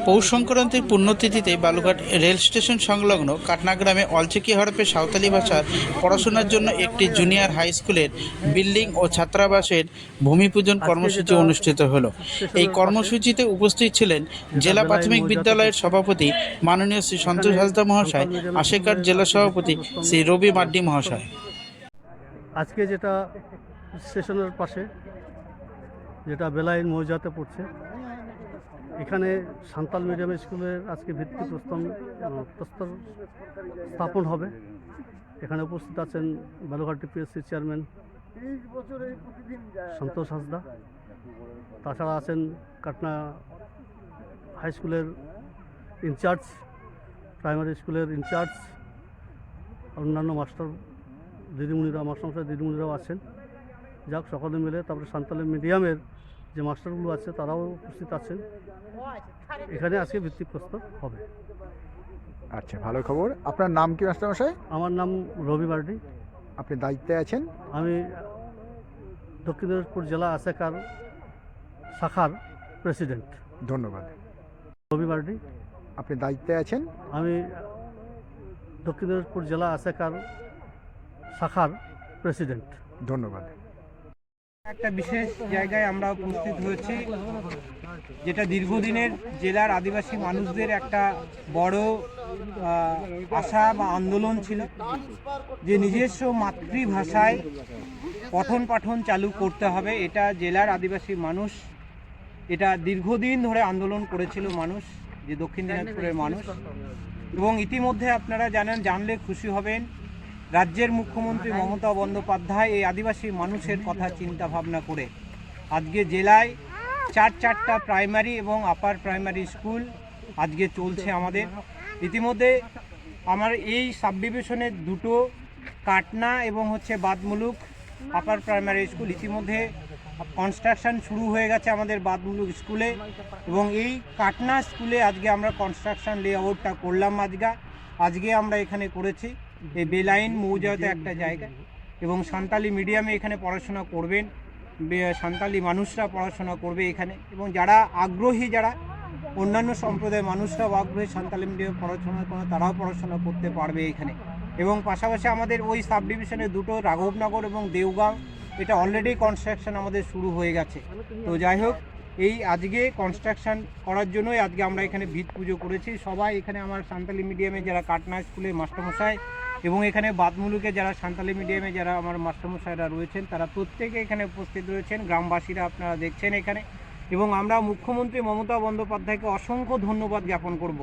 পৌষ সংক্রান্তির পুণ্যতিথিতে Balughat rail station সংলগ্ন কাটনা গ্রামে অলচিকি হরপে সাঁওতালি ভাষার পড়াশোনার জন্য একটি জুনিয়র হাই স্কুলের বিল্ডিং ও ছাত্রাবাসের ভূমিপূজন কর্মসূচি অনুষ্ঠিত হলো। এই কর্মসূচিতে উপস্থিত ছিলেন জেলা প্রাথমিক বিদ্যালয়ের সভাপতি মাননীয় শ্রী সন্তোষ হাসদা মহাশয়, আশেকার জেলা সভাপতি শ্রী রবি মাড্ডি মহাশয়। আজকে যেটা স্টেশনের পাশে যেটা বেলাইন মৌজাতে পড়ছে, এখানে সাঁওতাল মিডিয়াম স্কুলের আজকে ভিত্তিপ্রস্তর স্থাপন হবে। এখানে উপস্থিত আছেন বালুঘাট টিপিএসসি চেয়ারম্যান সন্তোষ হাসদা, তাছাড়া আছেন কাটনা হাই স্কুলের ইনচার্জ, প্রাইমারি স্কুলের ইনচার্জ, অন্যান্য মাস্টার দিদিমণিরা, মাস্টারমশাই দিদিমণিরাও আছেন। যাক, সকলে মিলে তারপরে সাঁওতালি মিডিয়ামের যে মাস্টারগুলো আছে তারাও উপস্থিত আছেন। এখানে আজকে ভিত্তিপ্রস্তর হবে। আচ্ছা, ভালো খবর। আপনার নাম কি মাস্টারমশাই? আমার নাম রবি মার্ডি। আপনি দায়িত্বে আছেন? আমি দক্ষিণ দিনাজপুর জেলা আশেকার শাখার প্রেসিডেন্ট। ধন্যবাদ। রবি মার্ডি। আপনি দায়িত্বে আছেন? আমি দক্ষিণ দিনাজপুর জেলা আশেকার শাখার প্রেসিডেন্ট। ধন্যবাদ। একটা বিশেষ জায়গায় আমরা উপস্থিত হয়েছি, যেটা দীর্ঘদিনের জেলার আদিবাসী মানুষদের একটা বড় আশা বা আন্দোলন ছিল, যে নিজস্ব মাতৃভাষায় পঠন পাঠন চালু করতে হবে। এটা জেলার আদিবাসী মানুষ এটা দীর্ঘদিন ধরে আন্দোলন করেছিল মানুষ, যে দক্ষিণ দিনাজপুরের মানুষ। এবং ইতিমধ্যে আপনারা জানলে খুশি হবেন, রাজ্যের মুখ্যমন্ত্রী মমতা বন্দ্যোপাধ্যায় এই আদিবাসী মানুষের কথা চিন্তা ভাবনা করে আজকে জেলায় চারটা প্রাইমারি এবং আপার প্রাইমারি স্কুল আজকে চলছে আমাদের। ইতিমধ্যে আমার এই সাব ডিভিশনের দুটো কাটনা এবং বাদমুলুক আপার প্রাইমারি স্কুল ইতিমধ্যে কনস্ট্রাকশন শুরু হয়ে গেছে আমাদের বাদমুলুক স্কুলে, এবং এই কাটনা স্কুলে আজকে আমরা কনস্ট্রাকশন লেআউটটা করলাম। আজকে আমরা এখানে করেছি এই বেলাইন মৌজাতে একটা জায়গা, এবং সাঁওতালি মিডিয়ামে এখানে পড়াশোনা করবেন, সাঁওতালি মানুষরা পড়াশোনা করবে এখানে। এবং যারা আগ্রহী, যারা অন্যান্য সম্প্রদায়ের মানুষরাও আগ্রহী সাঁওতালি মিডিয়ামে পড়াশোনা করে, তারাও পড়াশোনা করতে পারবে এখানে। এবং পাশাপাশি আমাদের ওই সাব ডিভিশনে দুটো রাঘবনগর এবং দেওগাঁও, এটা অলরেডি কনস্ট্রাকশন আমাদের শুরু হয়ে গেছে। তো যাই হোক, এই আজকে কনস্ট্রাকশন করার জন্যই আজকে আমরা এখানে ভিত পুজো করেছি। সবাই এখানে আমার সাঁওতালি মিডিয়ামে যারা কাটনা স্কুলের মাস্টারমশাই এবং এখানে বাদমুলুকে যারা সাঁওতালি মিডিয়ামে যারা আমার মাস্টারমশাইরা রয়েছেন, তারা প্রত্যেকে এখানে উপস্থিত রয়েছেন, গ্রামবাসীরা আপনারা দেখছেন এখানে। এবং আমরা মুখ্যমন্ত্রী মমতা বন্দ্যোপাধ্যায়কে অসংখ্য ধন্যবাদ জ্ঞাপন করব,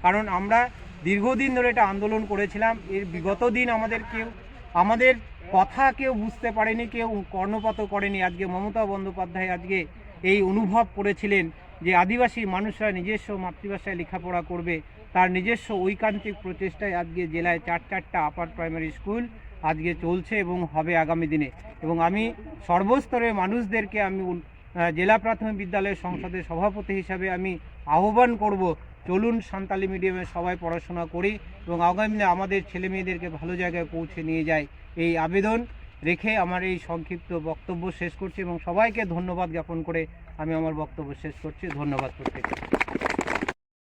কারণ আমরা দীর্ঘদিন ধরে এটা আন্দোলন করেছিলাম। এর বিগত দিন আমাদের কথা কেউ বুঝতে পারেনি, কেউ কর্ণপাত করেনি। আজকে মমতা বন্দ্যোপাধ্যায় আজকে এই অনুভব করেছিলেন যে আদিবাসী মানুষরা নিজস্ব মাতৃভাষায় লেখাপড়া করবে, তার নিজস্ব ঐকান্তিক প্রচেষ্টায় আজকে জেলায় চারটা আপার প্রাইমারি স্কুল আজকে চলছে এবং হবে আগামী দিনে। এবং আমি সর্বস্তরের মানুষদেরকে আমি জেলা প্রাথমিক বিদ্যালয়ের সংসদের সভাপতি হিসাবে আমি আহ্বান করব, চলুন সাঁওতালি মিডিয়ামে সবাই পড়াশোনা করি এবং আগামী দিনে আমাদের ছেলে মেয়েদেরকে ভালো জায়গায় পৌঁছে নিয়ে যায়, এই আবেদন রেখে আমার এই সংক্ষিপ্ত বক্তব্য শেষ করছি এবং সবাইকে ধন্যবাদ জ্ঞাপন করে আমি আমার বক্তব্য শেষ করছি। ধন্যবাদ প্রত্যেককে।